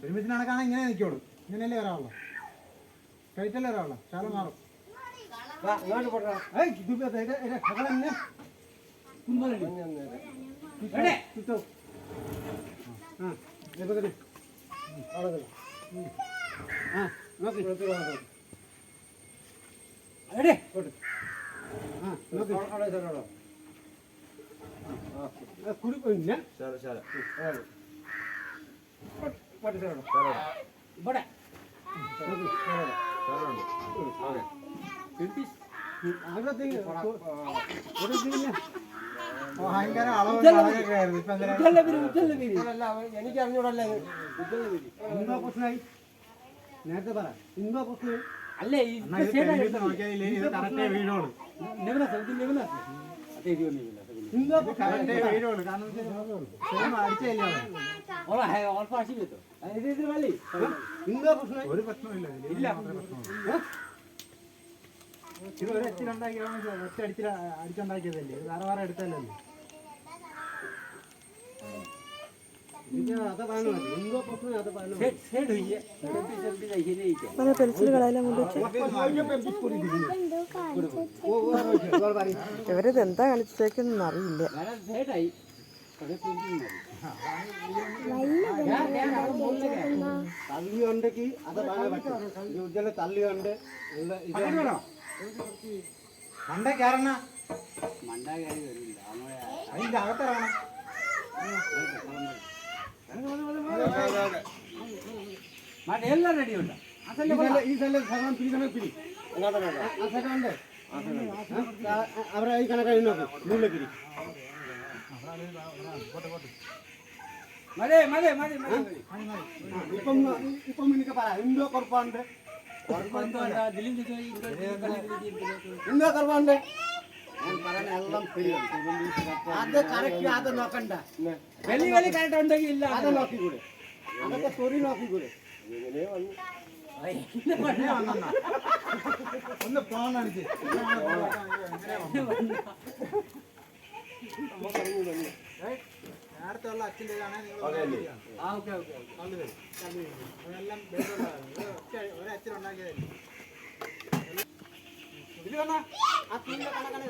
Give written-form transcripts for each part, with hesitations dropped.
പെരുമ്പിച്ചിനടക്കാണ് ഇങ്ങനെ നിൽക്കുള്ളൂ. ഇങ്ങനെയല്ലേ വരാവുള്ളൂ. കഴിച്ചല്ലേ വരാവുള്ളൂ. ശാലം മാറും. ഭയങ്കര എനിക്ക് അറിഞ്ഞൂടല്ലേ നേരത്തെ പറ ഇന്നോ പ്രശ്നം അല്ലേ വീടോളൂ ഒരു പ്രശ്നമില്ല. ഇത് ഒരു അച്ചിലുണ്ടാക്കിയതാണ്. ഒറ്റ അടിച്ചുണ്ടാക്കിയതല്ലേ. ഇത് വേറെ വേറെ എടുത്തല്ലേ. ഇവരിത് എന്താ കളിച്ചേക്കെന്ന് അറിയില്ല. തള്ളിയുണ്ടെങ്കിൽ അത് തള്ളിയുണ്ട് മണ്ട കയറണ മണ്ട കയറി വരില്ല. അതിന്റെ അകത്തിറങ്ങണം. എല്ലാം റെഡിയുണ്ട്. ഈ സ്ഥലം പിരി അവരെ ഈ കണക്കായി നോക്കും. നൂലിലേക്ക് ഇപ്പം എനിക്ക് പറയാം. എന്തോ കുറപ്പുണ്ട്. എന്തോ കുറവുണ്ട്. ഞാൻ പറയണ എല്ലാം അത് കറക്റ്റ്. അത് നോക്കണ്ട. വലിയ വലിയ കറക്റ്റ് ഉണ്ടെങ്കിൽ ഇല്ല. അത് നോക്കിക്കൂടെ. അതൊക്കെ തൊറി നോക്കിക്കൂടെ. ഒന്ന് പോണടിച്ച് നേരത്തെ അച്ഛൻ്റെ ഒരച്ഛനുണ്ടാക്കിയതല്ലേ. ഇത് വേണ ആ തീന്റെ കണക്കാണ്.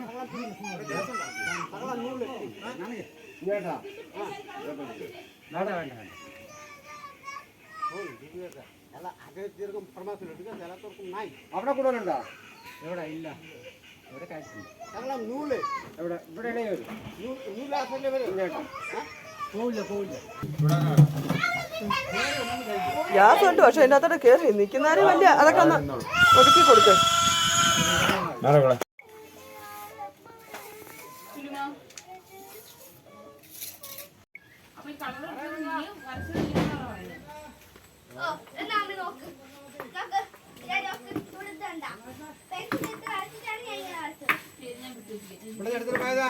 അവിടെ കൂടുതലുണ്ടോ? എവിടെ ഇല്ല. ഇവിടെ കഴിച്ചില്ല. നൂല് എവിടെ ഇവിടെ പോവില്ല. ഗ്യാസ് ഉണ്ട്. പക്ഷെ അതിൻ്റെ അകത്തോടെ കയറി നിൽക്കുന്നവരും വലിയ അതൊക്കെ ഒന്ന് ഒതുക്കി കൊടുക്കും. ഇവിടെ എടുത്തിട്ട് പോയതാ.